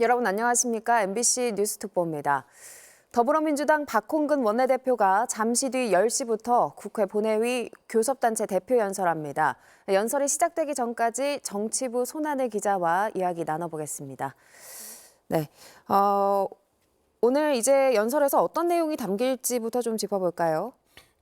여러분 안녕하십니까? MBC 뉴스특보입니다. 더불어민주당 박홍근 원내대표가 잠시 뒤 10시부터 국회 본회의 교섭단체 대표 연설합니다. 연설이 시작되기 전까지 정치부 손한혜 기자와 이야기 나눠보겠습니다. 네, 오늘 이제 연설에서 어떤 내용이 담길지부터 좀 짚어볼까요?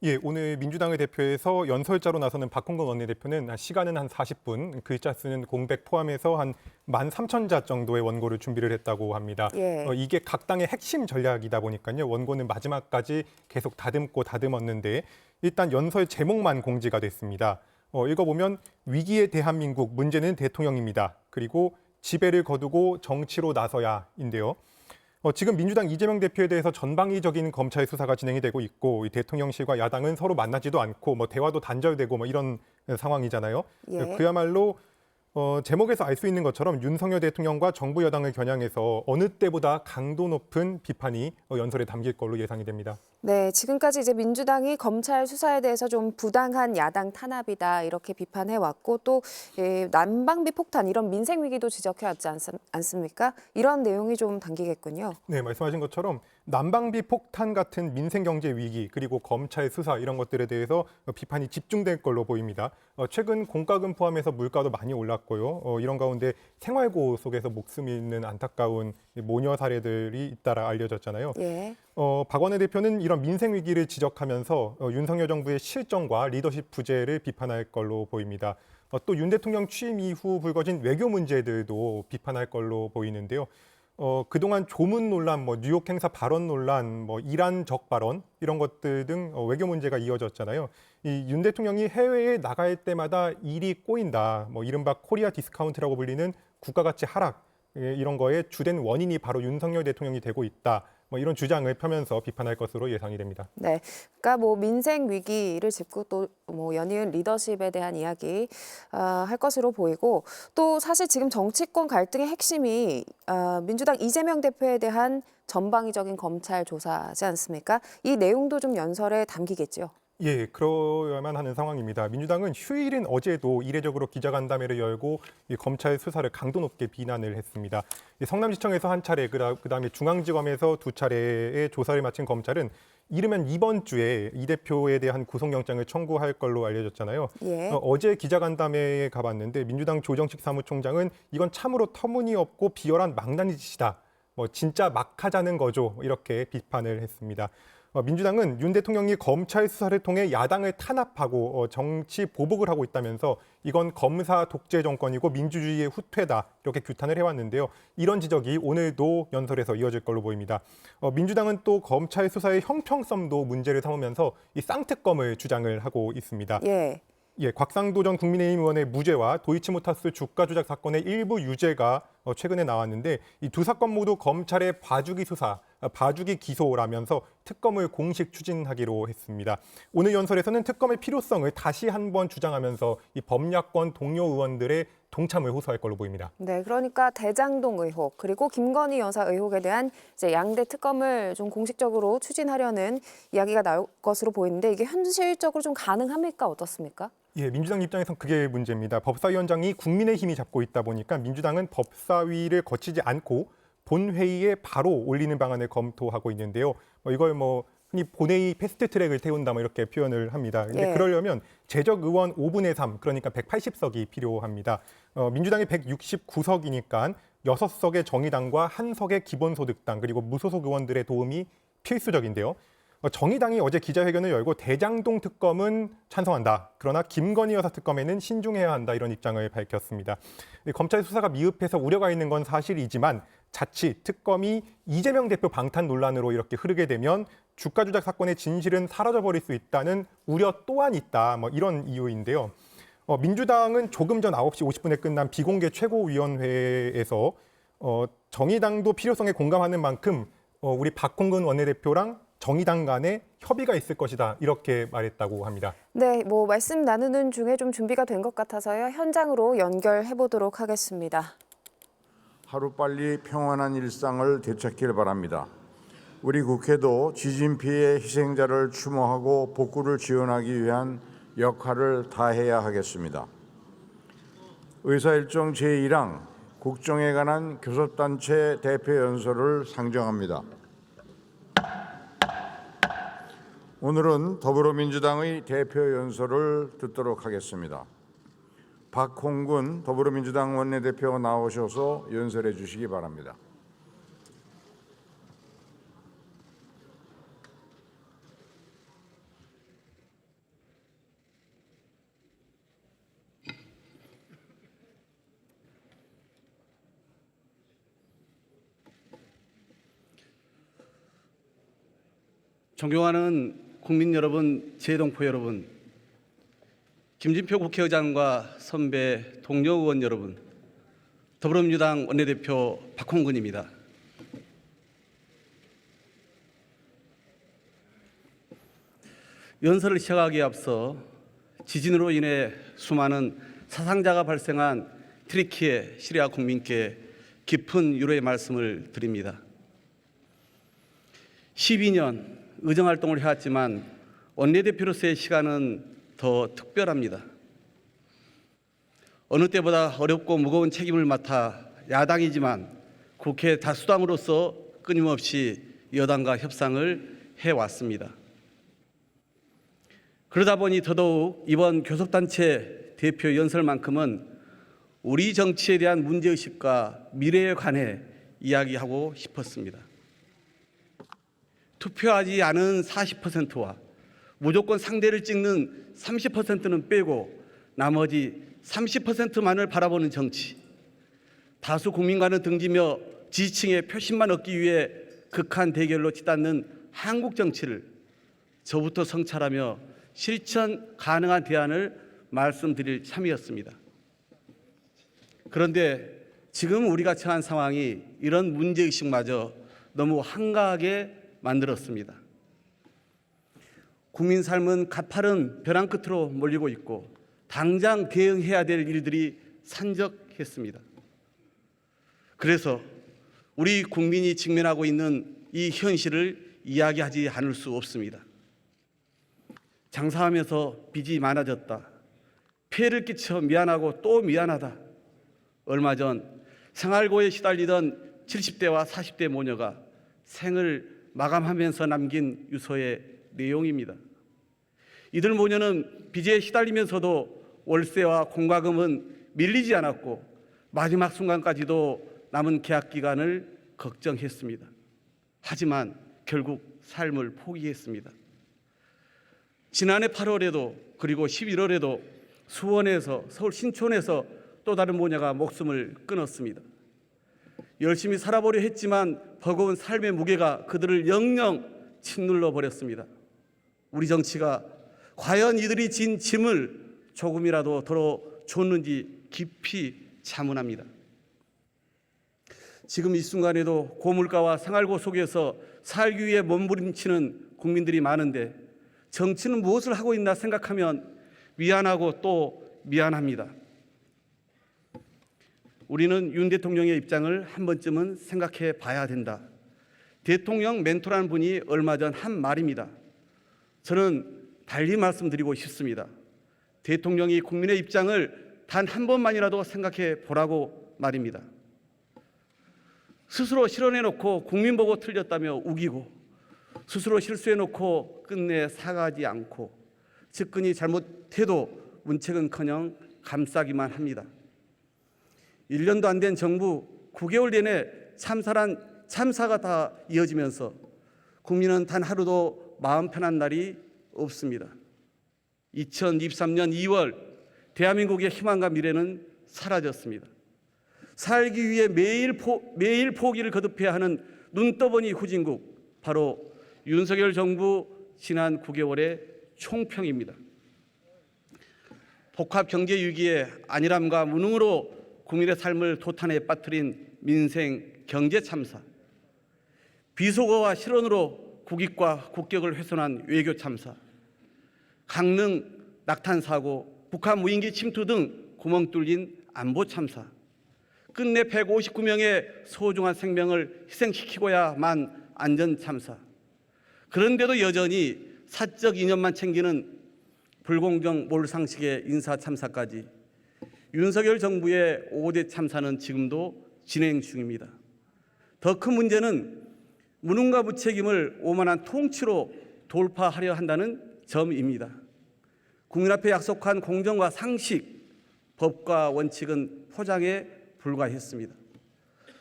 예, 오늘 민주당을 대표해서 연설자로 나서는 박홍근 원내대표는 시간은 한 40분, 글자 쓰는 공백 포함해서 한 13,000자 정도의 원고를 준비를 했다고 합니다. 예. 이게 각 당의 핵심 전략이다 보니까요. 원고는 마지막까지 계속 다듬고 다듬었는데 일단 연설 제목만 공지가 됐습니다. 읽어보면 위기의 대한민국, 문제는 대통령입니다. 그리고 지배를 거두고 정치로 나서야인데요. 지금 민주당 이재명 대표에 대해서 전방위적인 검찰 수사가 진행이 되고 있고 대통령실과 야당은 서로 만나지도 않고 대화도 단절되고 이런 상황이잖아요. 예. 그야말로 제목에서 알 수 있는 것처럼 윤석열 대통령과 정부 여당을 겨냥해서 어느 때보다 강도 높은 비판이 연설에 담길 걸로 예상이 됩니다. 네, 지금까지 이제 민주당이 검찰 수사에 대해서 좀 부당한 야당 탄압이다 이렇게 비판해 왔고 또 난방비 폭탄 이런 민생 위기도 지적해 왔지 않습니까? 이런 내용이 좀 담기겠군요. 네, 말씀하신 것처럼 난방비 폭탄 같은 민생 경제 위기 그리고 검찰 수사 이런 것들에 대해서 비판이 집중될 걸로 보입니다. 최근 공과금 포함해서 물가도 많이 올랐고요. 이런 가운데 생활고 속에서 목숨 잃는 안타까운 모녀 사례들이 잇따라 알려졌잖아요. 예. 박 원내대표는 이런 민생 위기를 지적하면서 윤석열 정부의 실정과 리더십 부재를 비판할 걸로 보입니다. 또 윤 대통령 취임 이후 불거진 외교 문제들도 비판할 걸로 보이는데요. 그동안 조문 논란, 뉴욕 행사 발언 논란, 이란적 발언 이런 것들 등 외교 문제가 이어졌잖아요. 이 윤 대통령이 해외에 나갈 때마다 일이 꼬인다. 이른바 코리아 디스카운트라고 불리는 국가 가치 하락 이런 거에 주된 원인이 바로 윤석열 대통령이 되고 있다. 이런 주장을 펴면서 비판할 것으로 예상이 됩니다. 네, 그러니까 민생 위기를 짚고 또 연이은 리더십에 대한 이야기 할 것으로 보이고 또 사실 지금 정치권 갈등의 핵심이 민주당 이재명 대표에 대한 전방위적인 검찰 조사지 않습니까? 이 내용도 좀 연설에 담기겠죠. 예, 그러야만 하는 상황입니다. 민주당은 휴일인 어제도 이례적으로 기자간담회를 열고 이 검찰 수사를 강도 높게 비난을 했습니다. 성남시청에서 한 차례, 그다음에 중앙지검에서 두 차례의 조사를 마친 검찰은 이르면 이번 주에 이 대표에 대한 구속영장을 청구할 걸로 알려졌잖아요. 예. 어제 기자간담회에 가봤는데 민주당 조정식 사무총장은 이건 참으로 터무니없고 비열한 망나니 짓이다. 진짜 막 하자는 거죠. 이렇게 비판을 했습니다. 민주당은 윤 대통령이 검찰 수사를 통해 야당을 탄압하고 정치 보복을 하고 있다면서 이건 검사 독재 정권이고 민주주의의 후퇴다 이렇게 규탄을 해왔는데요. 이런 지적이 오늘도 연설에서 이어질 걸로 보입니다. 민주당은 또 검찰 수사의 형평성도 문제를 삼으면서 이 쌍특검을 주장을 하고 있습니다. 예. 예, 곽상도 전 국민의힘 의원의 무죄와 도이치모터스 주가 조작 사건의 일부 유죄가 최근에 나왔는데 이 두 사건 모두 검찰의 봐주기 수사, 봐주기 기소라면서 특검을 공식 추진하기로 했습니다. 오늘 연설에서는 특검의 필요성을 다시 한번 주장하면서 이 범야권 동료 의원들의 동참을 호소할 걸로 보입니다. 네, 그러니까 대장동 의혹 그리고 김건희 여사 의혹에 대한 이제 양대 특검을 좀 공식적으로 추진하려는 이야기가 나올 것으로 보이는데 이게 현실적으로 좀 가능합니까? 어떻습니까? 예, 민주당 입장에선 그게 문제입니다. 법사위원장이 국민의힘이 잡고 있다 보니까 민주당은 법사위를 거치지 않고 본회의에 바로 올리는 방안을 검토하고 있는데요. 이걸 흔히 본회의 패스트트랙을 태운다 이렇게 표현을 합니다. 근데 예. 그러려면 재적 의원 5분의 3, 그러니까 180석이 필요합니다. 민주당이 169석이니까 6석의 정의당과 1석의 기본소득당 그리고 무소속 의원들의 도움이 필수적인데요. 정의당이 어제 기자회견을 열고 대장동 특검은 찬성한다. 그러나 김건희 여사 특검에는 신중해야 한다. 이런 입장을 밝혔습니다. 검찰 수사가 미흡해서 우려가 있는 건 사실이지만 자칫 특검이 이재명 대표 방탄 논란으로 이렇게 흐르게 되면 주가 조작 사건의 진실은 사라져버릴 수 있다는 우려 또한 있다. 이런 이유인데요. 민주당은 조금 전 9시 50분에 끝난 비공개 최고위원회에서 정의당도 필요성에 공감하는 만큼 우리 박홍근 원내대표랑 정의당 간에 협의가 있을 것이다 이렇게 말했다고 합니다. 네, 말씀 나누는 중에 좀 준비가 된 것 같아서요. 현장으로 연결해 보도록 하겠습니다. 하루빨리 평안한 일상을 되찾길 바랍니다. 우리 국회도 지진 피해 희생자를 추모하고 복구를 지원하기 위한 역할을 다해야 하겠습니다. 의사일정 제1항 국정에 관한 교섭단체 대표 연설을 상정합니다. 오늘은 더불어민주당의 대표 연설을 듣도록 하겠습니다. 박홍근 더불어민주당 원내대표가 나오셔서 연설해 주시기 바랍니다. 존경하는 국민 여러분, 재동포 여러분, 김진표 국회의장과 선배 동료 의원 여러분, 더불어민주당 원내대표 박홍근입니다. 연설을 시작하기에 앞서 지진으로 인해 수많은 사상자가 발생한 튀르키예 시리아 국민께 깊은 위로의 말씀을 드립니다. 12년 의정활동을 해왔지만 원내대표로서의 시간은 더 특별합니다. 어느 때보다 어렵고 무거운 책임을 맡아 야당이지만 국회 다수당으로서 끊임없이 여당과 협상을 해왔습니다. 그러다 보니 더더욱 이번 교섭단체 대표 연설만큼은 우리 정치에 대한 문제의식과 미래에 관해 이야기하고 싶었습니다. 투표하지 않은 40%와 무조건 상대를 찍는 30%는 빼고 나머지 30%만을 바라보는 정치, 다수 국민과는 등지며 지지층의 표심만 얻기 위해 극한 대결로 치닫는 한국 정치를 저부터 성찰하며 실천 가능한 대안을 말씀드릴 참이었습니다. 그런데 지금 우리가 처한 상황이 이런 문제의식마저 너무 한가하게 만들었습니다. 국민 삶은 가파른 벼랑 끝으로 몰리고 있고 당장 대응해야 될 일들이 산적했습니다. 그래서 우리 국민이 직면하고 있는 이 현실을 이야기하지 않을 수 없습니다. 장사하면서 빚이 많아졌다. 피해를 끼쳐 미안하고 또 미안하다. 얼마 전 생활고에 시달리던 70대와 40대 모녀가 생을 마감하면서 남긴 유서의 내용입니다. 이들 모녀는 빚에 시달리면서도 월세와 공과금은 밀리지 않았고 마지막 순간까지도 남은 계약 기간을 걱정했습니다. 하지만 결국 삶을 포기했습니다. 지난해 8월에도 그리고 11월에도 수원에서 서울 신촌에서 또 다른 모녀가 목숨을 끊었습니다. 열심히 살아보려 했지만 버거운 삶의 무게가 그들을 영영 짓눌러 버렸습니다. 우리 정치가 과연 이들이 진 짐을 조금이라도 덜어줬는지 깊이 자문합니다. 지금 이 순간에도 고물가와 생활고 속에서 살기 위해 몸부림치는 국민들이 많은데 정치는 무엇을 하고 있나 생각하면 미안하고 또 미안합니다. 우리는 윤 대통령의 입장을 한 번쯤은 생각해 봐야 된다. 대통령 멘토라는 분이 얼마 전 한 말입니다. 저는 달리 말씀드리고 싶습니다. 대통령이 국민의 입장을 단 한 번만이라도 생각해 보라고 말입니다. 스스로 실언해놓고 국민 보고 틀렸다며 우기고 스스로 실수해놓고 끝내 사과하지 않고 측근이 잘못해도 문책은커녕 감싸기만 합니다. 1년도 안 된 정부 9개월 내내 참사가 다 이어지면서 국민은 단 하루도 마음 편한 날이 없습니다. 2023년 2월 대한민국의 희망과 미래는 사라졌습니다. 살기 위해 매일 포기를 거듭해야 하는 눈떠보니 후진국, 바로 윤석열 정부 지난 9개월의 총평입니다. 복합 경제 위기의 안일함과 무능으로 국민의 삶을 도탄에 빠뜨린 민생 경제 참사, 비속어와 실언으로 국익과 국격을 훼손한 외교 참사, 강릉 낙탄 사고, 북한 무인기 침투 등 구멍 뚫린 안보 참사, 끝내 159명의 소중한 생명을 희생시키고야만 안전 참사. 그런데도 여전히 사적 이념만 챙기는 불공정 몰상식의 인사 참사까지 윤석열 정부의 5대 참사는 지금도 진행 중입니다. 더 큰 문제는 무능과 무책임을 오만한 통치로 돌파하려 한다는 점입니다. 국민 앞에 약속한 공정과 상식, 법과 원칙은 포장에 불과했습니다.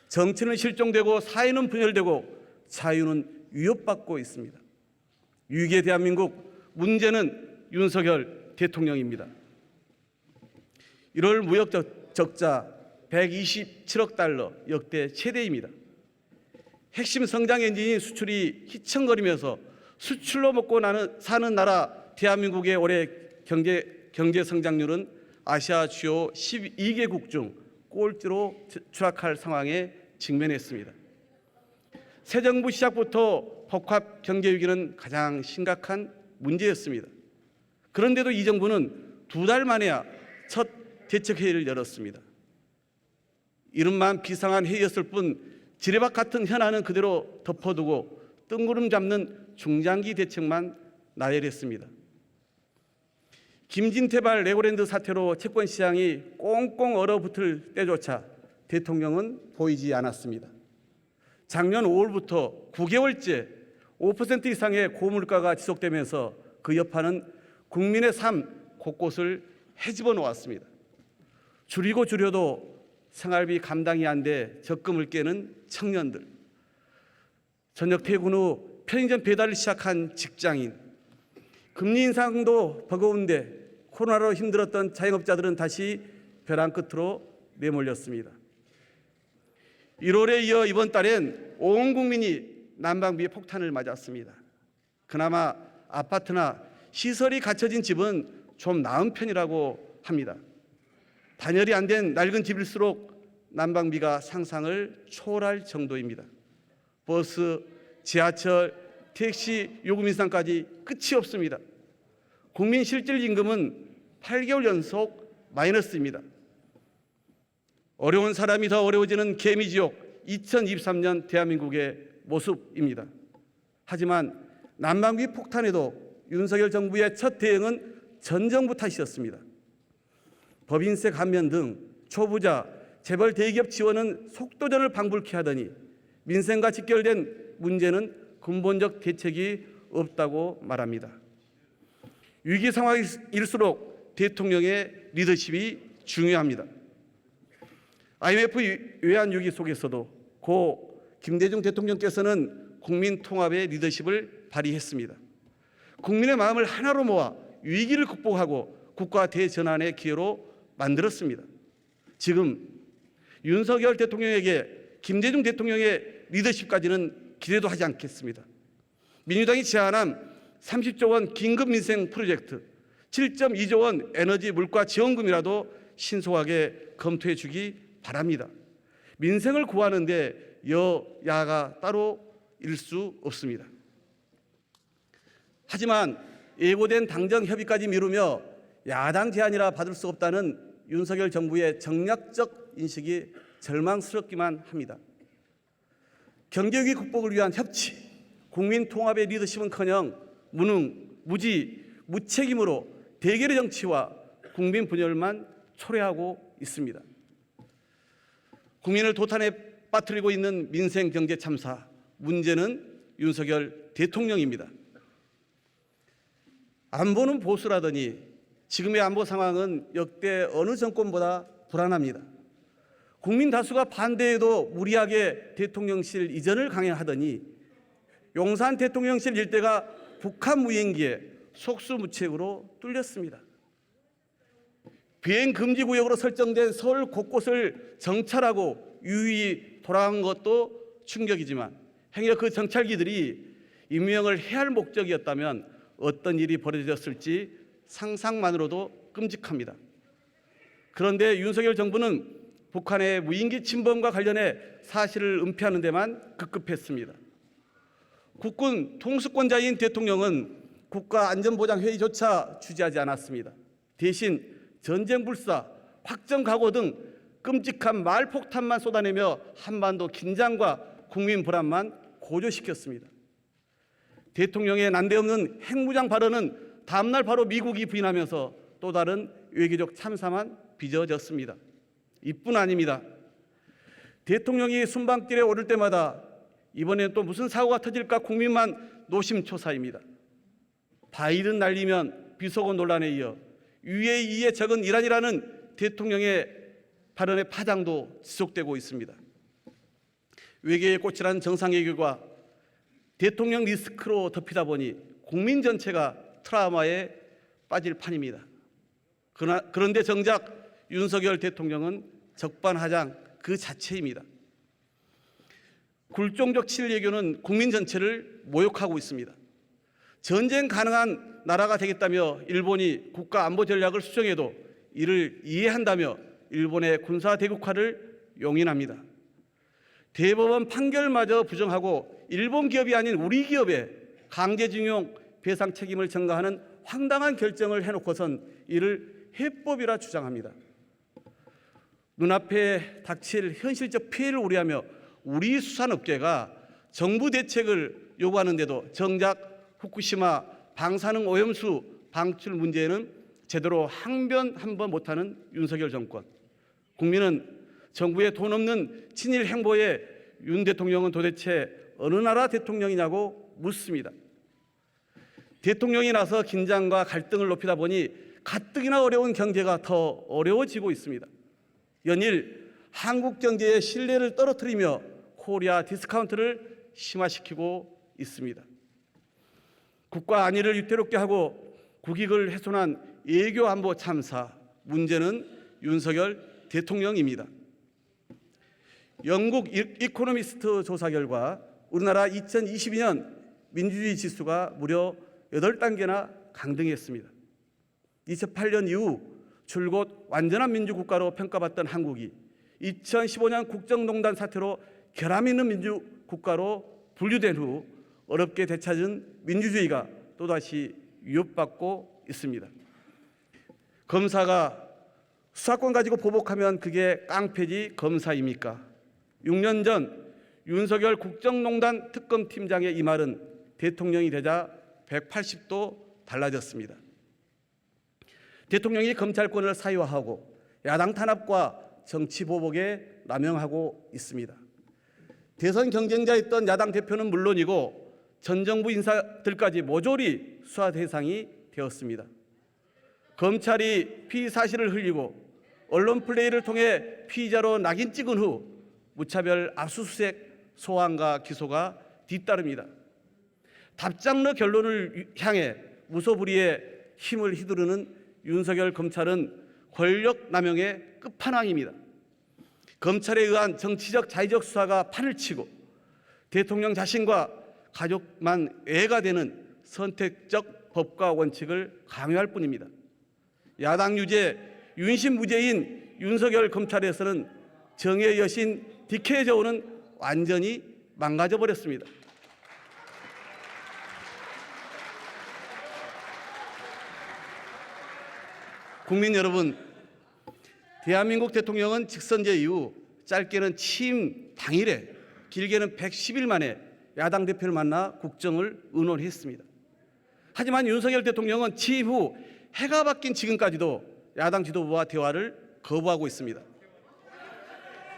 정치는 실종되고 사회는 분열되고 자유는 위협받고 있습니다. 위기의 대한민국, 문제는 윤석열 대통령입니다. 1월 무역 적자 127억 달러, 역대 최대입니다. 핵심 성장 엔진인 수출이 휘청거리면서 수출로 먹고 사는 나라 대한민국의 올해 경제 성장률은 아시아 주요 12개국 중 꼴찌로 추락할 상황에 직면했습니다. 새 정부 시작부터 복합 경제 위기는 가장 심각한 문제였습니다. 그런데도 이 정부는 2달 만에야 첫 대책회의를 열었습니다. 이름만 비상한 회의였을 뿐 지뢰밭 같은 현안은 그대로 덮어두고 뜬구름 잡는 중장기 대책만 나열했습니다. 김진태발 레고랜드 사태로 채권 시장이 꽁꽁 얼어붙을 때조차 대통령은 보이지 않았습니다. 작년 5월부터 9개월째 5% 이상의 고물가가 지속되면서 그 여파는 국민의 삶 곳곳을 헤집어 놓았습니다. 줄이고 줄여도 생활비 감당이 안 돼 적금을 깨는 청년들, 저녁 퇴근 후 편의점 배달을 시작한 직장인, 금리 인상도 버거운데 코로나로 힘들었던 자영업자들은 다시 벼랑 끝으로 내몰렸습니다. 1월에 이어 이번 달엔 온 국민이 난방비 폭탄을 맞았습니다. 그나마 아파트나 시설이 갖춰진 집은 좀 나은 편이라고 합니다. 단열이 안 된 낡은 집일수록 난방비가 상상을 초월할 정도입니다. 버스, 지하철, 택시 요금 인상까지 끝이 없습니다. 국민 실질 임금은 8개월 연속 마이너스입니다. 어려운 사람이 더 어려워지는 개미지옥 2023년 대한민국의 모습입니다. 하지만 난방비 폭탄에도 윤석열 정부의 첫 대응은 전 정부 탓이었습니다. 법인세 감면 등 초부자, 재벌 대기업 지원은 속도전을 방불케 하더니 민생과 직결된 문제는 근본적 대책이 없다고 말합니다. 위기 상황일수록 대통령의 리더십이 중요합니다. IMF 외환위기 속에서도 고 김대중 대통령께서는 국민 통합의 리더십을 발휘했습니다. 국민의 마음을 하나로 모아 위기를 극복하고 국가 대전환의 기회로 만들었습니다. 지금 윤석열 대통령에게 김대중 대통령의 리더십까지는 기대도 하지 않겠습니다. 민주당이 제안한 30조 원 긴급 민생 프로젝트, 7.2조 원 에너지 물가 지원금이라도 신속하게 검토해 주기 바랍니다. 민생을 구하는데 여야가 따로 일 수 없습니다. 하지만 예고된 당정 협의까지 미루며 야당 제안이라 받을 수 없다는 윤석열 정부의 정략적 인식이 절망스럽기만 합니다. 경제위기 극복을 위한 협치, 국민 통합의 리더십은커녕 무능, 무지, 무책임으로 대결의 정치와 국민 분열만 초래하고 있습니다. 국민을 도탄에 빠뜨리고 있는 민생 경제 참사, 문제는 윤석열 대통령입니다. 안보는 보수라더니 지금의 안보 상황은 역대 어느 정권보다 불안합니다. 국민 다수가 반대해도 무리하게 대통령실 이전을 강행하더니 용산 대통령실 일대가 북한 무인기에 속수무책으로 뚫렸습니다. 비행 금지 구역으로 설정된 서울 곳곳을 정찰하고 유유히 돌아간 것도 충격이지만 행여 그 정찰기들이 임명을 해야 할 목적이었다면 어떤 일이 벌어졌을지 상상만으로도 끔찍합니다. 그런데 윤석열 정부는 북한의 무인기 침범과 관련해 사실을 은폐하는 데만 급급했습니다. 국군 통수권자인 대통령은 국가안전보장회의조차 주재하지 않았습니다. 대신 전쟁불사, 확정각오 등 끔찍한 말폭탄만 쏟아내며 한반도 긴장과 국민 불안만 고조시켰습니다. 대통령의 난데없는 핵무장 발언은 다음날 바로 미국이 부인하면서 또 다른 외교적 참사만 빚어졌습니다. 이뿐 아닙니다. 대통령이 순방길에 오를 때마다 이번엔 또 무슨 사고가 터질까 국민만 노심초사입니다. 바이든 날리면 비속어 논란에 이어 UAE에 적은 이란이라는 대통령의 발언의 파장도 지속되고 있습니다. 외교의 꽃이라는 정상외교가 대통령 리스크로 덮이다 보니 국민 전체가 트라우마에 빠질 판입니다. 그런데 정작 윤석열 대통령은 적반하장 그 자체입니다. 굴종적 친일외교는 국민 전체를 모욕하고 있습니다. 전쟁 가능한 나라가 되겠다며 일본이 국가안보 전략을 수정해도 이를 이해한다며 일본의 군사 대국화를 용인합니다. 대법원 판결마저 부정하고 일본 기업이 아닌 우리 기업에 강제징용 배상 책임을 전가하는 황당한 결정을 해놓고선 이를 해법이라 주장합니다. 눈앞에 닥칠 현실적 피해를 우려하며 우리 수산업계가 정부 대책을 요구하는데도 정작 후쿠시마 방사능 오염수 방출 문제에는 제대로 항변 한번 못하는 윤석열 정권. 국민은 정부의 돈 없는 친일 행보에 윤 대통령은 도대체 어느 나라 대통령이냐고 묻습니다. 대통령이 나서 긴장과 갈등을 높이다 보니 가뜩이나 어려운 경제가 더 어려워지고 있습니다. 연일 한국 경제의 신뢰를 떨어뜨리며 코리아 디스카운트를 심화시키고 있습니다. 국가 안위를 위태롭게 하고 국익을 훼손한 외교안보 참사, 문제는 윤석열 대통령입니다. 영국 이코노미스트 조사 결과 우리나라 2022년 민주주의 지수가 무려 8단계나 강등했습니다. 2008년 이후 줄곧 완전한 민주국가로 평가받던 한국이 2015년 국정농단 사태로 결함 있는 민주국가로 분류된 후 어렵게 되찾은 민주주의가 또다시 위협받고 있습니다. 검사가 수사권 가지고 보복하면 그게 깡패지 검사입니까? 6년 전 윤석열 국정농단 특검팀장의 이 말은 대통령이 되자 180도 달라졌습니다. 대통령이 검찰권을 사유화하고 야당 탄압과 정치 보복에 남용하고 있습니다. 대선 경쟁자였던 야당 대표는 물론이고 전 정부 인사들까지 모조리 수사 대상이 되었습니다. 검찰이 피의 사실을 흘리고 언론 플레이를 통해 피의자로 낙인 찍은 후 무차별 압수수색 소환과 기소가 뒤따릅니다. 답장러 결론을 향해 무소불위의 힘을 휘두르는 윤석열 검찰은 권력 남용의 끝판왕입니다. 검찰에 의한 정치적 자의적 수사가 판을 치고 대통령 자신과 가족만 애가 되는 선택적 법과 원칙을 강요할 뿐입니다. 야당 유죄, 윤심 무죄인 윤석열 검찰에서는 정의의 여신 디케이 저우는 완전히 망가져 버렸습니다. 국민 여러분, 대한민국 대통령은 직선제 이후 짧게는 취임 당일에 길게는 110일 만에 야당 대표를 만나 국정을 의논했습니다. 하지만 윤석열 대통령은 취임 후 해가 바뀐 지금까지도 야당 지도부와 대화를 거부하고 있습니다.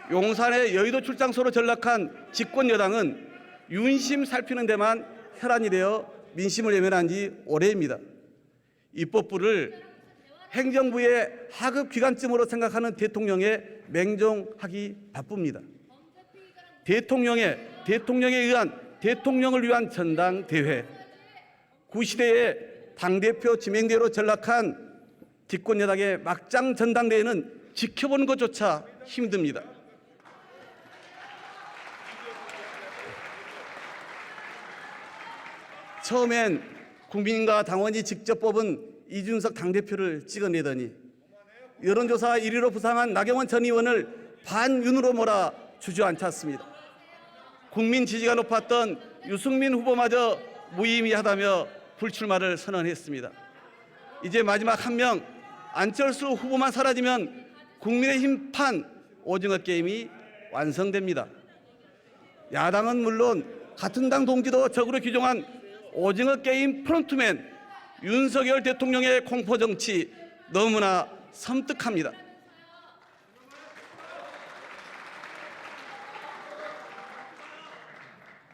용산의 여의도 출장소로 전락한 집권 여당은 윤심 살피는 데만 혈안이 되어 민심을 외면한 지 오래입니다. 입법부를 행정부의 하급 기관쯤으로 생각하는 대통령에 맹종하기 바쁩니다. 대통령에 의한 대통령을 위한 전당대회, 구시대의 당대표 지명대로 전락한 집권여당의 막장 전당대회는 지켜보는 것조차 힘듭니다. 처음엔 국민과 당원이 직접 뽑은 이준석 당대표를 찍어내더니 여론조사 1위로 부상한 나경원 전 의원을 반윤으로 몰아 주저앉혔습니다. 국민 지지가 높았던 유승민 후보마저 무의미하다며 불출마를 선언했습니다. 이제 마지막 한 명 안철수 후보만 사라지면 국민의힘 판 오징어 게임이 완성됩니다. 야당은 물론 같은 당 동지도 적으로 규정한 오징어 게임 프론트맨 윤석열 대통령의 공포정치 너무나 섬뜩합니다.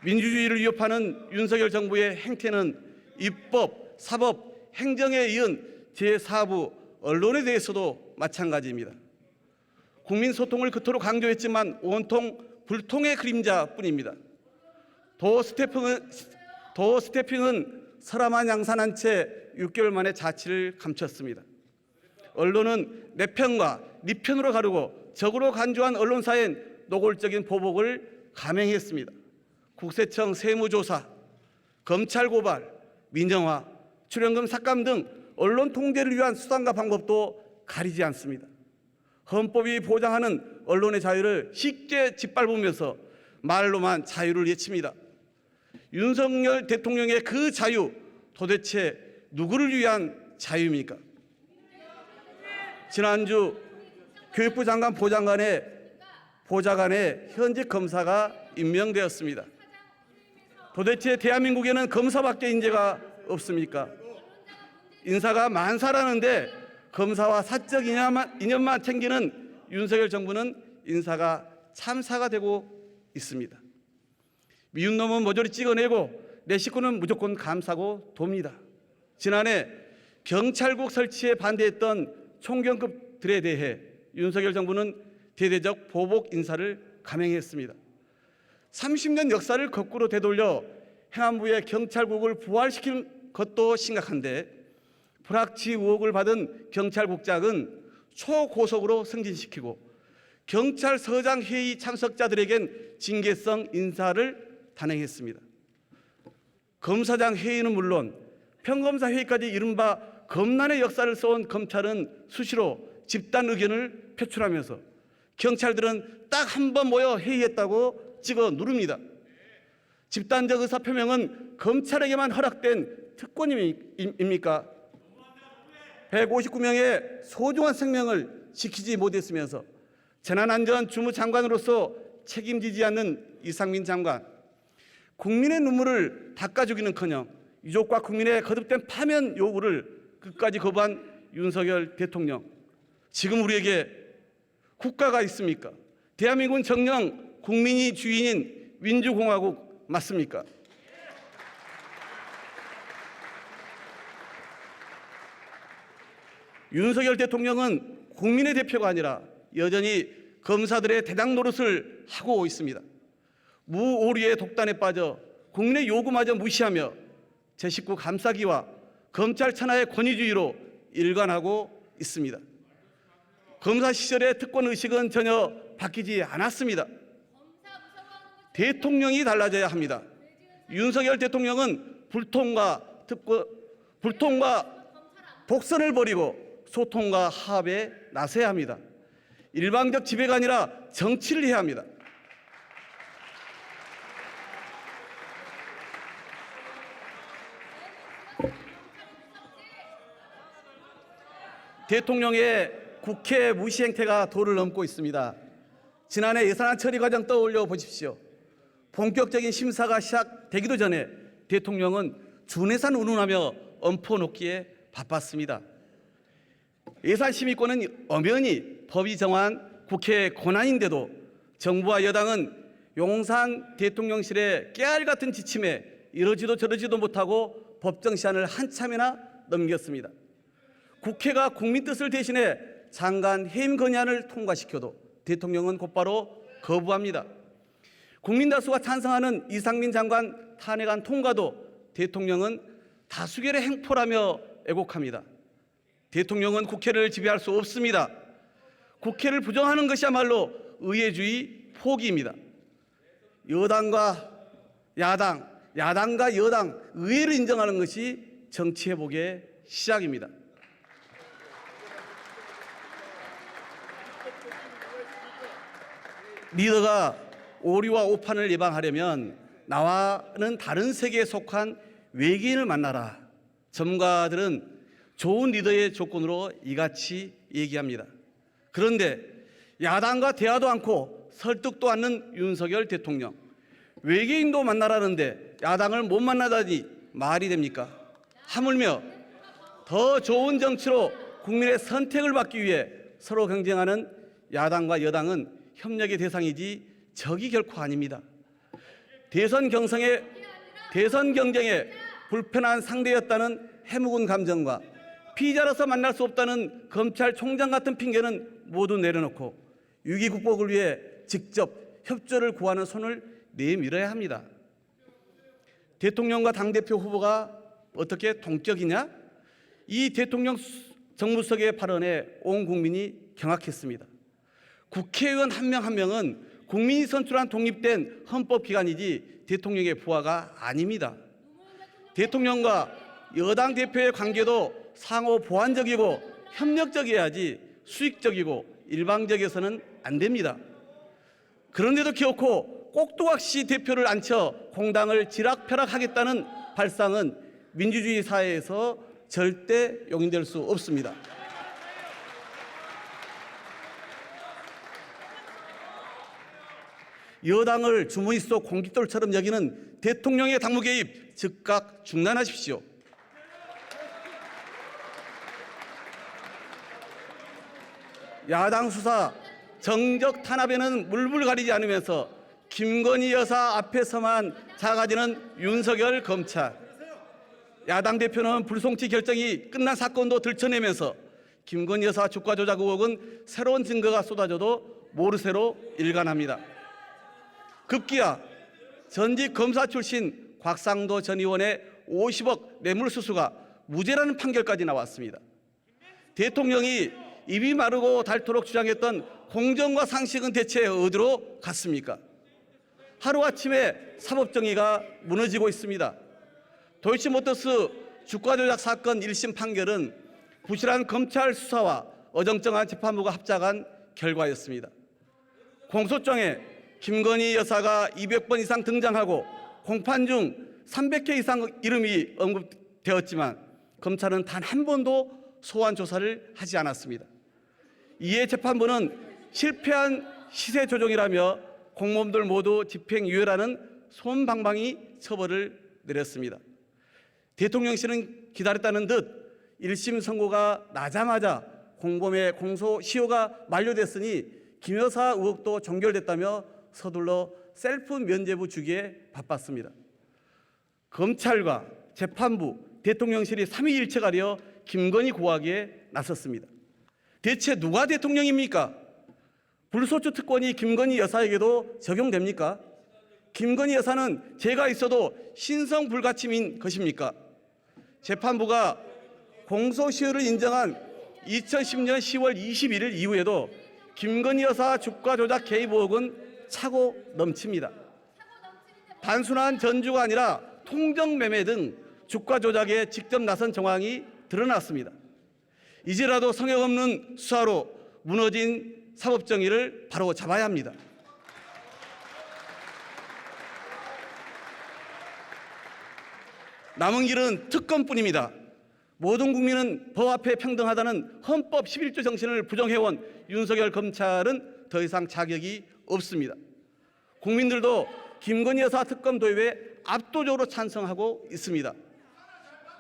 민주주의를 위협하는 윤석열 정부의 행태는 입법, 사법, 행정에 이은 제4부 언론에 대해서도 마찬가지입니다. 국민 소통을 그토록 강조했지만 온통 불통의 그림자뿐입니다. 도 스태핑은 서라만 양산한 채 6개월 만에 자취를 감췄습니다. 언론은 내 편과 네 편으로 가르고 적으로 간주한 언론사엔 노골적인 보복을 감행했습니다. 국세청 세무조사, 검찰 고발, 민영화, 출연금 삭감 등 언론 통제를 위한 수단과 방법도 가리지 않습니다. 헌법이 보장하는 언론의 자유를 쉽게 짓밟으면서 말로만 자유를 외칩니다. 윤석열 대통령의 그 자유 도대체 누구를 위한 자유입니까? 지난주 교육부 장관 보좌관에 현직 검사가 임명되었습니다. 도대체 대한민국에는 검사밖에 인재가 없습니까? 인사가 만사라는데 검사와 사적 인연만 챙기는 윤석열 정부는 인사가 참사가 되고 있습니다. 미운 놈은 모조리 찍어내고 내 식구는 무조건 감싸고 돕니다. 지난해 경찰국 설치에 반대했던 총경급들에 대해 윤석열 정부는 대대적 보복 인사를 감행했습니다. 30년 역사를 거꾸로 되돌려 행안부의 경찰국을 부활시킨 것도 심각한데 불합치 의혹을 받은 경찰국장은 초고속으로 승진시키고 경찰서장 회의 참석자들에겐 징계성 인사를 단행했습니다. 검사장 회의는 물론 평검사 회의까지 이른바 검난의 역사를 써온 검찰은 수시로 집단 의견을 표출하면서 경찰들은 딱 한 번 모여 회의했다고 찍어 누릅니다. 집단적 의사표명은 검찰에게만 허락된 특권입니까? 159명의 소중한 생명을 지키지 못했으면서 재난안전주무장관으로서 책임지지 않는 이상민 장관, 국민의 눈물을 닦아주기는커녕 유족과 국민의 거듭된 파면 요구를 끝까지 거부한 윤석열 대통령, 지금 우리에게 국가가 있습니까? 대한민국은 정녕 국민이 주인인 민주공화국 맞습니까? 윤석열 대통령은 국민의 대표가 아니라 여전히 검사들의 대당 노릇을 하고 있습니다. 무오리의 독단에 빠져 국민의 요구마저 무시하며 제 식구 감싸기와 검찰 천하의 권위주의로 일관하고 있습니다. 검사 시절의 특권의식은 전혀 바뀌지 않았습니다. 대통령이 달라져야 합니다. 윤석열 대통령은 불통과 독선을 버리고 소통과 화합에 나서야 합니다. 일방적 지배가 아니라 정치를 해야 합니다. 대통령의 국회 무시 행태가 도를 넘고 있습니다. 지난해 예산안 처리 과정 떠올려 보십시오. 본격적인 심사가 시작되기도 전에 대통령은 준예산 운운하며 엄포 놓기에 바빴습니다. 예산심의권은 엄연히 법이 정한 국회의 권한인데도 정부와 여당은 용산 대통령실의 깨알 같은 지침에 이러지도 저러지도 못하고 법정 시한을 한참이나 넘겼습니다. 국회가 국민 뜻을 대신해 장관 해임 건의안을 통과시켜도 대통령은 곧바로 거부합니다. 국민 다수가 찬성하는 이상민 장관 탄핵안 통과도 대통령은 다수결의 행포라며 애곡합니다. 대통령은 국회를 지배할 수 없습니다. 국회를 부정하는 것이야말로 의회주의 포기입니다. 여당과 야당, 야당과 여당, 의회를 인정하는 것이 정치 회복의 시작입니다. 리더가 오류와 오판을 예방하려면 나와는 다른 세계에 속한 외계인을 만나라. 전문가들은 좋은 리더의 조건으로 이같이 얘기합니다. 그런데 야당과 대화도 않고 설득도 않는 윤석열 대통령, 외계인도 만나라는데 야당을 못 만나다니 말이 됩니까? 하물며 더 좋은 정치로 국민의 선택을 받기 위해 서로 경쟁하는 야당과 여당은 협력의 대상이지 적이 결코 아닙니다. 대선 경쟁에 불편한 상대였다는 해묵은 감정과 피의자로서 만날 수 없다는 검찰총장 같은 핑계는 모두 내려놓고 위기 극복을 위해 직접 협조를 구하는 손을 내밀어야 합니다. 대통령과 당대표 후보가 어떻게 동격이냐? 이 대통령 정무석의 발언에 온 국민이 경악했습니다. 국회의원 한 명 한 명은 국민이 선출한 독립된 헌법기관이지 대통령의 부하가 아닙니다. 대통령과 여당 대표의 관계도 상호 보완적이고 협력적이어야지 수익적이고 일방적이어서는 안 됩니다. 그런데도 기어코 꼭두각시 대표를 앉혀 공당을 지락펴락하겠다는 발상은 민주주의 사회에서 절대 용인될 수 없습니다. 여당을 주머니 속 공깃돌처럼 여기는 대통령의 당무 개입 즉각 중단하십시오. 야당 수사 정적 탄압에는 물불 가리지 않으면서 김건희 여사 앞에서만 작아지는 윤석열 검찰. 야당 대표는 불송치 결정이 끝난 사건도 들춰내면서 김건희 여사 주가 조작 의혹은 새로운 증거가 쏟아져도 모르쇠로 일관합니다. 급기야 전직 검사 출신 곽상도 전 의원의 50억 뇌물수수가 무죄라는 판결까지 나왔습니다. 대통령이 입이 마르고 닳도록 주장했던 공정과 상식은 대체 어디로 갔습니까? 하루아침에 사법정의가 무너지고 있습니다. 도이치모터스 주가 조작 사건 1심 판결은 부실한 검찰 수사와 어정쩡한 재판부가 합작한 결과였습니다. 공소장에 김건희 여사가 200번 이상 등장하고 공판 중 300회 이상 이름이 언급되었지만 검찰은 단 한 번도 소환 조사를 하지 않았습니다. 이에 재판부는 실패한 시세 조정이라며 공범들 모두 집행유예라는 솜방망이 처벌을 내렸습니다. 대통령실은 기다렸다는 듯 1심 선고가 나자마자 공범의 공소시효가 만료됐으니 김 여사 의혹도 종결됐다며 서둘러 셀프 면죄부 주기에 바빴습니다. 검찰과 재판부, 대통령실이 삼위일체 가려 김건희 고하기에 나섰습니다. 대체 누가 대통령입니까? 불소추 특권이 김건희 여사에게도 적용됩니까? 김건희 여사는 죄가 있어도 신성불가침인 것입니까? 재판부가 공소시효를 인정한 2010년 10월 21일 이후에도 김건희 여사 주가 조작 개입 의혹은 차고 넘칩니다. 단순한 전주가 아니라 통정매매 등 주가 조작에 직접 나선 정황이 드러났습니다. 이제라도 성역 없는 수사로 무너진 사법정의를 바로 잡아야 합니다. 남은 길은 특검뿐입니다. 모든 국민은 법 앞에 평등하다는 헌법 11조 정신을 부정해온 윤석열 검찰은 더 이상 자격이 없습니다. 국민들도 김건희 여사 특검 도입에 압도적으로 찬성하고 있습니다.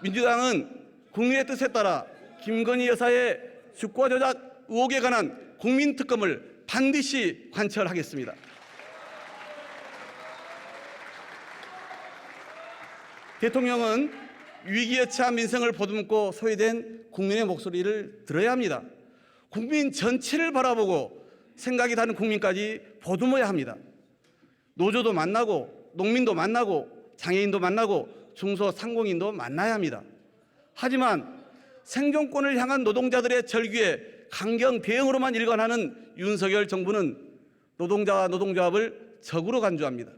민주당은 국민의 뜻에 따라 김건희 여사의 주가 조작 의혹에 관한 국민특검을 반드시 관철하겠습니다. 대통령은 위기에 처한 민생을 보듬고 소외된 국민의 목소리를 들어야 합니다. 국민 전체를 바라보고 생각이 다른 국민까지 보듬어야 합니다. 노조도 만나고 농민도 만나고 장애인도 만나고 중소상공인도 만나야 합니다. 하지만 생존권을 향한 노동자들의 절규에 강경 대응으로만 일관하는 윤석열 정부는 노동자와 노동조합을 적으로 간주합니다.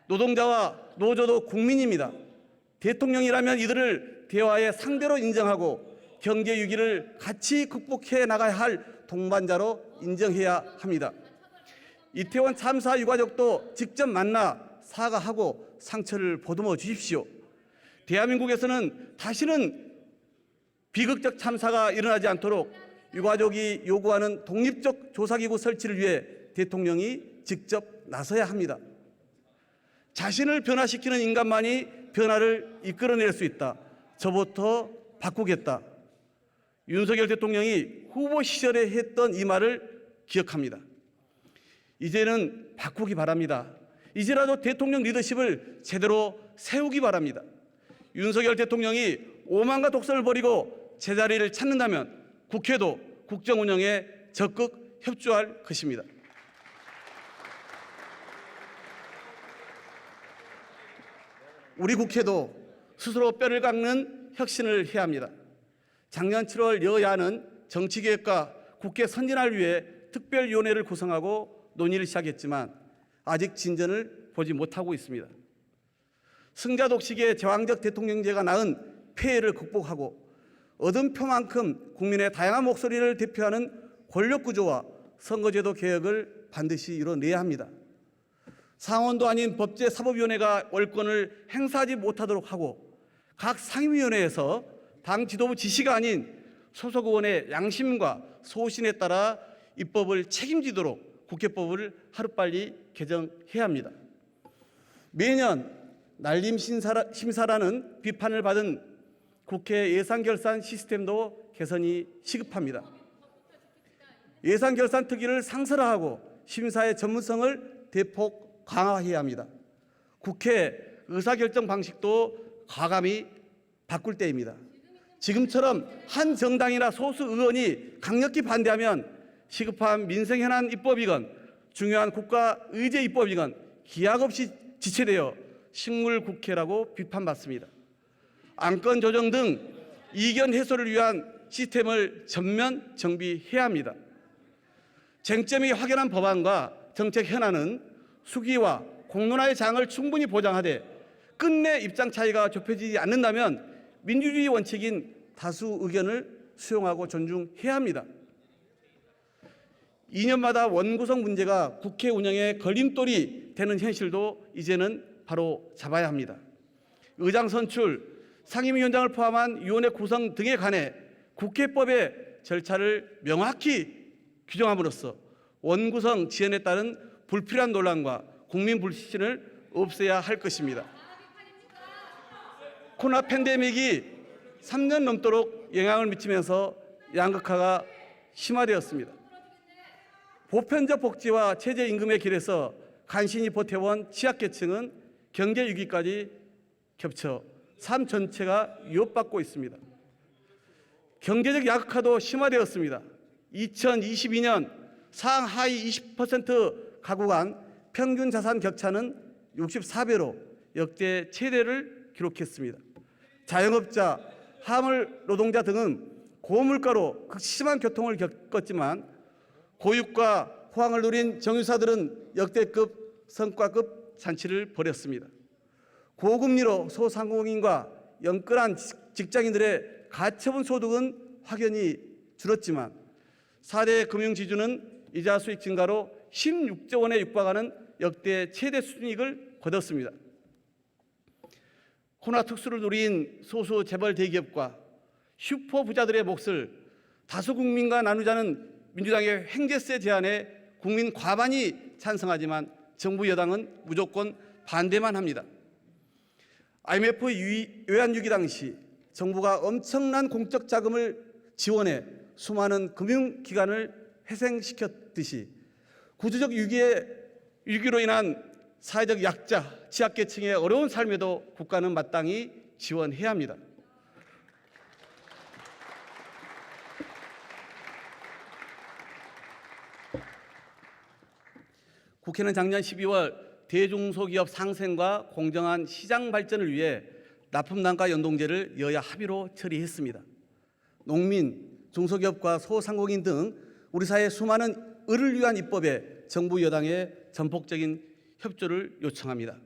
노동자와 노조도 국민입니다. 대통령이라면 이들을 대화의 상대로 인정하고 경제 위기를 같이 극복해 나가야 할 동반자로 인정해야 합니다. 이태원 참사 유가족도 직접 만나 사과하고 상처를 보듬어 주십시오. 대한민국에서는 다시는 비극적 참사가 일어나지 않도록 유가족이 요구하는 독립적 조사기구 설치를 위해 대통령이 직접 나서야 합니다. 자신을 변화시키는 인간만이 변화를 이끌어낼 수 있다. 저부터 바꾸겠다. 윤석열 대통령이 후보 시절에 했던 이 말을 기억합니다. 이제는 바꾸기 바랍니다. 이제라도 대통령 리더십을 제대로 세우기 바랍니다. 윤석열 대통령이 오만과 독선을 버리고 제자리를 찾는다면 국회도 국정 운영에 적극 협조할 것입니다. 우리 국회도 스스로 뼈를 깎는 혁신을 해야 합니다. 작년 7월 여야는 정치개혁과 국회 선진화를 위해 특별위원회를 구성하고 논의를 시작했지만 아직 진전을 보지 못하고 있습니다. 승자 독식의 제왕적 대통령제가 낳은 폐해를 극복하고 얻은 표만큼 국민의 다양한 목소리를 대표하는 권력구조와 선거제도 개혁을 반드시 이뤄내야 합니다. 상원도 아닌 법제사법위원회가 월권을 행사하지 못하도록 하고 각 상임위원회에서 당 지도부 지시가 아닌 소속 의원의 양심과 소신에 따라 입법을 책임지도록 국회법을 하루빨리 개정해야 합니다. 매년 날림 심사라는 비판을 받은 국회 예산결산 시스템도 개선이 시급합니다. 예산결산 특위를 상설화하고 심사의 전문성을 대폭 강화해야 합니다. 국회 의사결정 방식도 과감히 바꿀 때입니다. 지금처럼 한 정당이나 소수 의원이 강력히 반대하면 시급한 민생 현안 입법이건 중요한 국가 의제 입법이건 기약 없이 지체되어 식물국회라고 비판받습니다. 안건 조정 등 이견 해소를 위한 시스템을 전면 정비해야 합니다. 쟁점이 확연한 법안과 정책 현안은 수기와 공론화의 장을 충분히 보장하되 끝내 입장 차이가 좁혀지지 않는다면 민주주의 원칙인 다수 의견을 수용하고 존중해야 합니다. 2년마다 원구성 문제가 국회 운영에 걸림돌이 되는 현실도 이제는 바로 잡아야 합니다. 의장 선출, 상임위원장을 포함한 위원회 구성 등에 관해 국회법의 절차를 명확히 규정함으로써 원구성 지연에 따른 불필요한 논란과 국민 불신을 없애야 할 것입니다. 코로나 팬데믹이 3년 넘도록 영향을 미치면서 양극화가 심화되었습니다. 보편적 복지와 최저임금의 길에서 간신히 버텨온 취약계층은 경제 위기까지 겹쳐 삶 전체가 위협받고 있습니다. 경제적 약화도 심화되었습니다. 2022년 상하이 20% 가구 간 평균 자산 격차는 64배로 역대 최대를 기록했습니다. 자영업자, 화물 노동자 등은 고물가로 극심한 고통을 겪었지만 고육과 호황을 누린 정유사들은 역대급 성과급 잔치를 벌였습니다. 고금리로 소상공인과 영끌한 직장인들의 가처분 소득은 확연히 줄었지만 4대 금융지주는 이자 수익 증가로 16조 원에 육박하는 역대 최대 수익을 거뒀습니다. 코로나 특수를 누린 소수 재벌 대기업과 슈퍼 부자들의 몫을 다수 국민과 나누자는 민주당의 횡재세 제안에 국민 과반이 찬성하지만 정부 여당은 무조건 반대만 합니다. IMF 외환위기 당시 정부가 엄청난 공적 자금을 지원해 수많은 금융기관을 회생시켰듯이 구조적 위기로 인한 사회적 약자, 취약계층의 어려운 삶에도 국가는 마땅히 지원해야 합니다. 국회는 작년 12월 대중소기업 상생과 공정한 시장 발전을 위해 납품단가 연동제를 여야 합의로 처리했습니다. 농민, 중소기업과 소상공인 등 우리 사회 수많은 을을 위한 입법에 정부 여당의 전폭적인 협조를 요청합니다.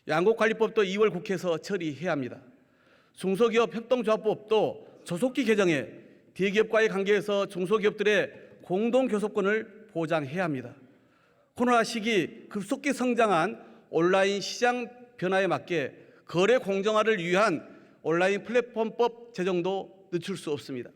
양곡관리법도 2월 국회에서 처리해야 합니다. 중소기업 협동조합법도 조속히 개정해 대기업과의 관계에서 중소기업들의 공동교섭권을 보장해야 합니다. 코로나 시기 급속히 성장한 온라인 시장 변화에 맞게 거래 공정화를 위한 온라인 플랫폼법 제정도 늦출 수 없습니다.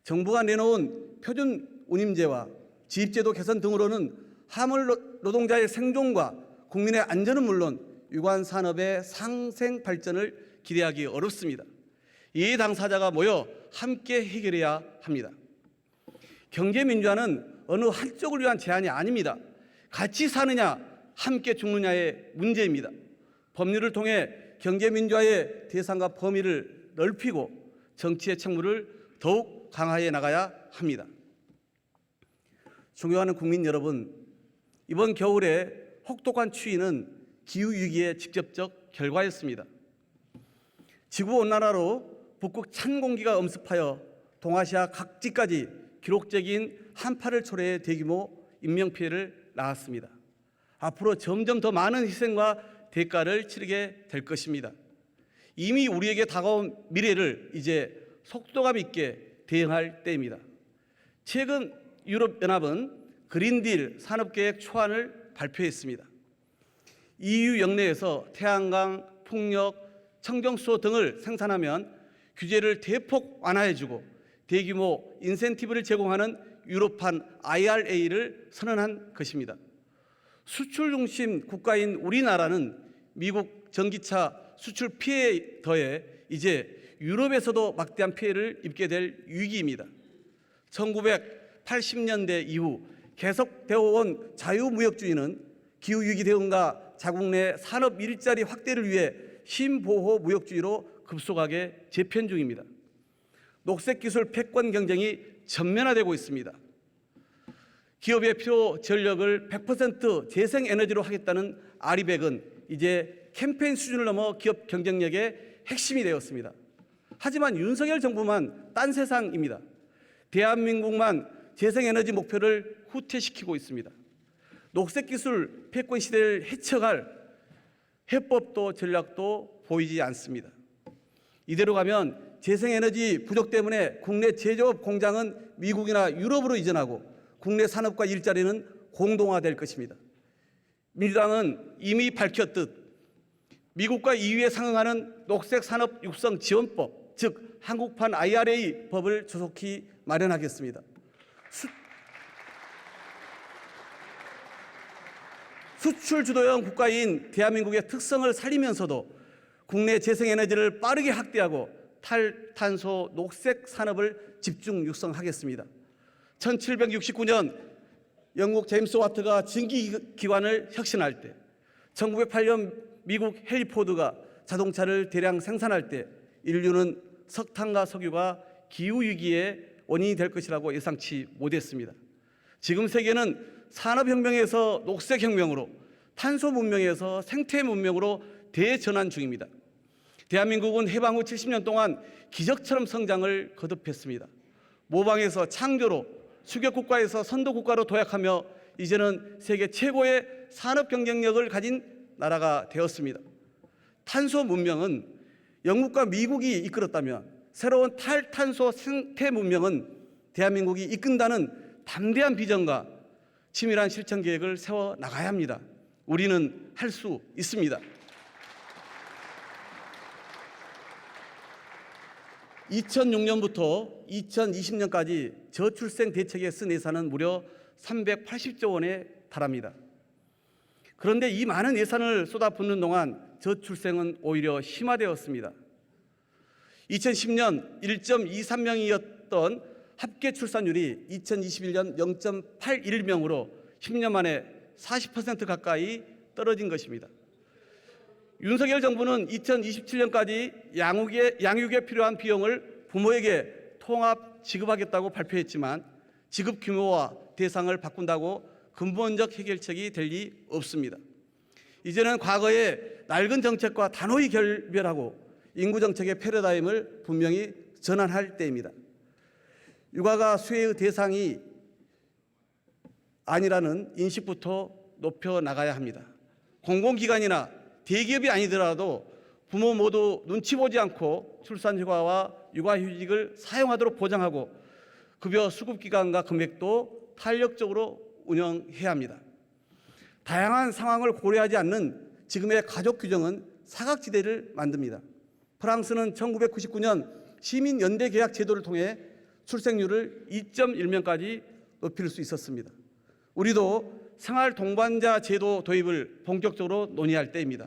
정부가 내놓은 표준 운임제와 지입제도 개선 등으로는 화물 노동자의 생존과 국민의 안전은 물론 유관 산업의 상생 발전을 기대하기 어렵습니다. 이 당사자가 모여 함께 해결해야 합니다. 경제민주화는 어느 한쪽을 위한 제안이 아닙니다. 같이 사느냐 함께 죽느냐의 문제입니다. 법률을 통해 경제민주화의 대상과 범위를 넓히고 정치의 책무를 더욱 강화해 나가야 합니다. 존경하는 국민 여러분, 이번 겨울에 혹독한 추위는 기후위기의 직접적 결과였습니다. 지구온난화로 북극 찬 공기가 엄습하여 동아시아 각지까지 기록적인 한파를 초래해 대규모 인명피해를 낳았습니다. 앞으로 점점 더 많은 희생과 대가를 치르게 될 것입니다. 이미 우리에게 다가온 미래를 이제 속도감 있게 대응할 때입니다. 최근 유럽연합은 그린딜 산업계획 초안을 발표했습니다. EU 영내에서 태양광, 풍력, 청정수소 등을 생산하면 규제를 대폭 완화해주고 대규모 인센티브를 제공하는 유럽판 IRA를 선언한 것입니다. 수출 중심 국가인 우리나라는 미국 전기차 수출 피해에 더해 이제 유럽에서도 막대한 피해를 입게 될 위기입니다. 1980년대 이후 계속되어 온 자유무역주의는 기후위기 대응과 자국 내 산업 일자리 확대를 위해 신보호무역주의로 급속하게 재편 중입니다. 녹색기술 패권 경쟁이 전면화되고 있습니다. 기업의 필요 전력을 100% 재생에너지로 하겠다는 아리백은 이제 캠페인 수준을 넘어 기업 경쟁력의 핵심이 되었습니다. 하지만 윤석열 정부만 딴 세상입니다. 대한민국만 재생에너지 목표를 후퇴시키고 있습니다. 녹색기술 패권 시대를 헤쳐갈 해법도 전략도 보이지 않습니다. 이대로 가면 재생에너지 부족 때문에 국내 제조업 공장은 미국이나 유럽으로 이전하고 국내 산업과 일자리는 공동화될 것입니다. 민주당은 이미 밝혔듯 미국과 EU에 상응하는 녹색 산업 육성 지원법, 즉 한국판 IRA 법을 조속히 마련하겠습니다. 수출 주도형 국가인 대한민국의 특성을 살리면서도 국내 재생에너지를 빠르게 확대하고 탈탄소 녹색 산업을 집중 육성하겠습니다. 1769년 영국 제임스 와트가 증기기관을 혁신할 때, 1908년 미국 헨리 포드가 자동차를 대량 생산할 때 인류는 석탄과 석유가 기후위기의 원인이 될 것이라고 예상치 못했습니다. 지금 세계는 산업혁명에서 녹색혁명으로, 탄소 문명에서 생태 문명으로 대전환 중입니다. 대한민국은 해방 후 70년 동안 기적처럼 성장을 거듭했습니다. 모방에서 창조로, 수격국가에서 선도국가로 도약하며 이제는 세계 최고의 산업 경쟁력을 가진 나라가 되었습니다. 탄소 문명은 영국과 미국이 이끌었다면 새로운 탈탄소 생태 문명은 대한민국이 이끈다는 담대한 비전과 치밀한 실천 계획을 세워 나가야 합니다. 우리는 할 수 있습니다. 2006년부터 2020년까지 저출생 대책에 쓴 예산은 무려 380조 원에 달합니다. 그런데 이 많은 예산을 쏟아붓는 동안 저출생은 오히려 심화되었습니다. 2010년 1.23명이었던 합계 출산율이 2021년 0.81명으로 10년 만에 40% 가까이 떨어진 것입니다. 윤석열 정부는 2027년까지 양육에 필요한 비용을 부모에게 통합 지급하겠다고 발표했지만 지급 규모와 대상을 바꾼다고 근본적 해결책이 될 리 없습니다. 이제는 과거의 낡은 정책과 단호히 결별하고 인구 정책의 패러다임을 분명히 전환할 때입니다. 육아가 수혜의 대상이 아니라는 인식부터 높여 나가야 합니다. 공공기관이나 대기업이 아니더라도 부모 모두 눈치 보지 않고 출산휴가와 육아휴직을 사용하도록 보장하고 급여 수급기간과 금액도 탄력적으로 운영해야 합니다. 다양한 상황을 고려하지 않는 지금의 가족 규정은 사각지대를 만듭니다. 프랑스는 1999년 시민연대계약 제도를 통해 출생률을 2.1명까지 높일 수 있었습니다. 우리도 생활 동반자 제도 도입을 본격적으로 논의할 때입니다.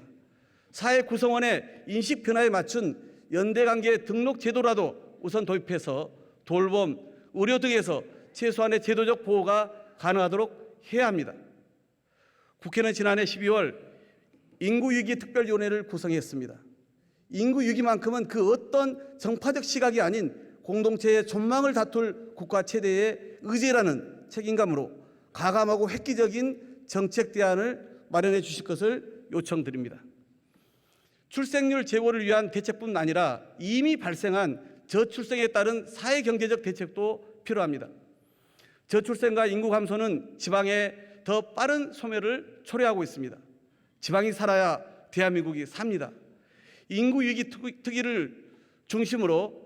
사회 구성원의 인식 변화에 맞춘 연대관계 등록 제도라도 우선 도입해서 돌봄, 의료 등에서 최소한의 제도적 보호가 가능하도록 해야 합니다. 국회는 지난해 12월 인구위기 특별위원회를 구성했습니다. 인구위기만큼은 그 어떤 정파적 시각이 아닌 공동체의 존망을 다툴 국가 최대의 의제라는 책임감으로 가감하고 획기적인 정책 대안을 마련해 주실 것을 요청드립니다. 출생률 제고를 위한 대책뿐 아니라 이미 발생한 저출생에 따른 사회경제적 대책도 필요합니다. 저출생과 인구 감소는 지방의 더 빠른 소멸을 초래하고 있습니다. 지방이 살아야 대한민국이 삽니다. 인구위기 특위를 중심으로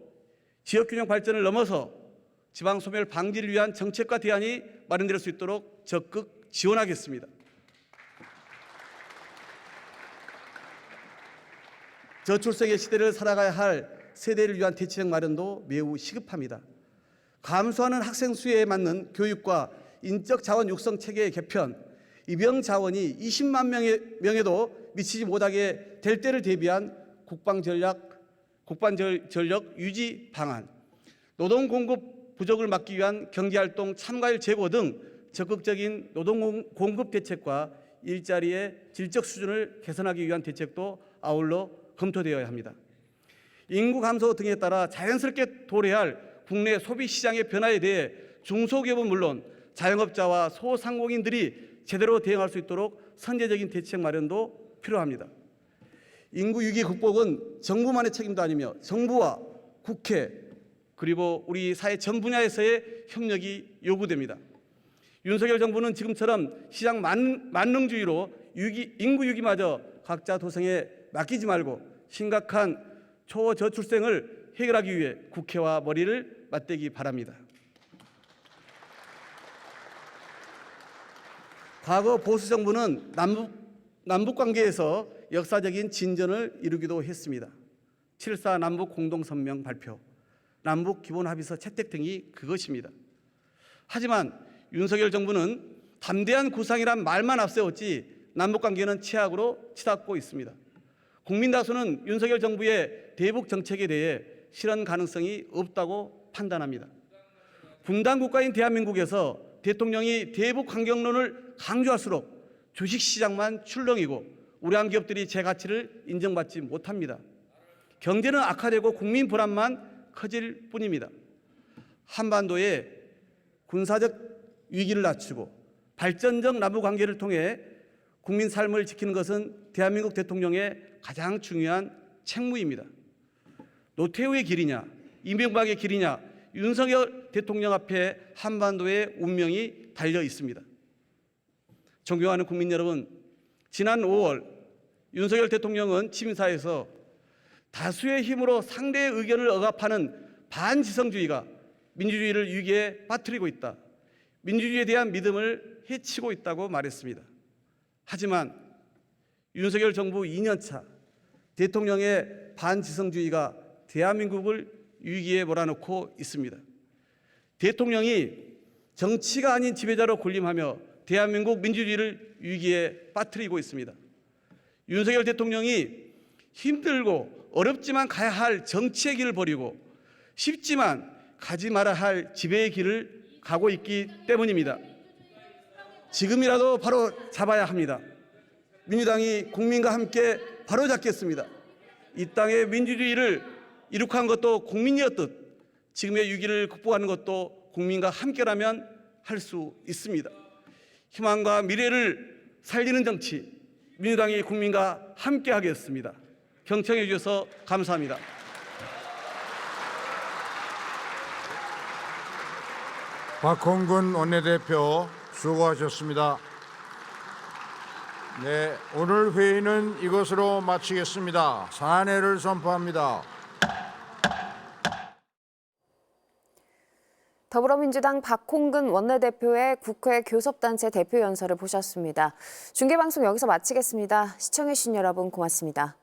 지역균형 발전을 넘어서 지방 소멸 방지를 위한 정책과 대안이 마련될 수 있도록 적극 지원하겠습니다. 저출생의 시대를 살아가야 할 세대를 위한 대책 마련도 매우 시급합니다. 감소하는 학생 수에 맞는 교육과 인적 자원 육성 체계의 개편, 입영 자원이 20만 명에도 미치지 못하게 될 때를 대비한 국방 전력 유지 방안, 노동 공급 부족을 막기 위한 경제활동 참가율 제고 등 적극적인 노동 공급 대책과 일자리의 질적 수준을 개선하기 위한 대책도 아울러 검토되어야 합니다. 인구 감소 등에 따라 자연스럽게 도래할 국내 소비 시장의 변화에 대해 중소기업은 물론 자영업자와 소상공인들이 제대로 대응할 수 있도록 선제적인 대책 마련도 필요합니다. 인구 위기 극복은 정부만의 책임도 아니며 정부와 국회 그리고 우리 사회 전 분야에서의 협력이 요구됩니다. 윤석열 정부는 지금처럼 시장 만능주의로 인구 위기마저 각자 도생에 맡기지 말고 심각한 초저출생을 해결하기 위해 국회와 머리를 맞대기 바랍니다. 과거 보수 정부는 남북 관계에서 역사적인 진전을 이루기도 했습니다. 7.4 남북 공동성명 발표, 남북 기본합의서 채택 등이 그것입니다. 하지만 윤석열 정부는 담대한 구상이란 말만 앞세웠지 남북 관계는 최악으로 치닫고 있습니다. 국민 다수는 윤석열 정부의 대북 정책에 대해 실현 가능성이 없다고 판단합니다. 분단 국가인 대한민국에서 대통령이 대북 강경론을 강조할수록 주식시장만 출렁이고 우량 기업들이 제 가치를 인정받지 못합니다. 경제는 악화되고 국민 불안만 커질 뿐입니다. 한반도의 군사적 위기를 낮추고 발전적 남북 관계를 통해 국민 삶을 지키는 것은 대한민국 대통령의 가장 중요한 책무입니다. 노태우의 길이냐, 이명박의 길이냐, 윤석열 대통령 앞에 한반도의 운명이 달려 있습니다. 존경하는 국민 여러분, 지난 5월 윤석열 대통령은 취임사에서 다수의 힘으로 상대의 의견을 억압하는 반지성주의가 민주주의를 위기에 빠뜨리고 있다. 민주주의에 대한 믿음을 해치고 있다고 말했습니다. 하지만 윤석열 정부 2년차 대통령의 반지성주의가 대한민국을 위기에 몰아넣고 있습니다. 대통령이 정치가 아닌 지배자로 군림하며 대한민국 민주주의를 위기에 빠뜨리고 있습니다. 윤석열 대통령이 힘들고 어렵지만 가야 할 정치의 길을 버리고 쉽지만 가지 말아야 할 지배의 길을 가고 있기 때문입니다. 지금이라도 바로 잡아야 합니다. 민주당이 국민과 함께 바로 잡겠습니다. 이 땅의 민주주의를 이룩한 것도 국민이었듯 지금의 위기를 극복하는 것도 국민과 함께라면 할 수 있습니다. 희망과 미래를 살리는 정치, 민주당이 국민과 함께 하겠습니다. 경청해 주셔서 감사합니다. 박홍근 원내대표 수고하셨습니다. 네, 오늘 회의는 이것으로 마치겠습니다. 산회를 선포합니다. 더불어민주당 박홍근 원내대표의 국회 교섭단체 대표 연설을 보셨습니다. 중계방송 여기서 마치겠습니다. 시청해주신 여러분 고맙습니다.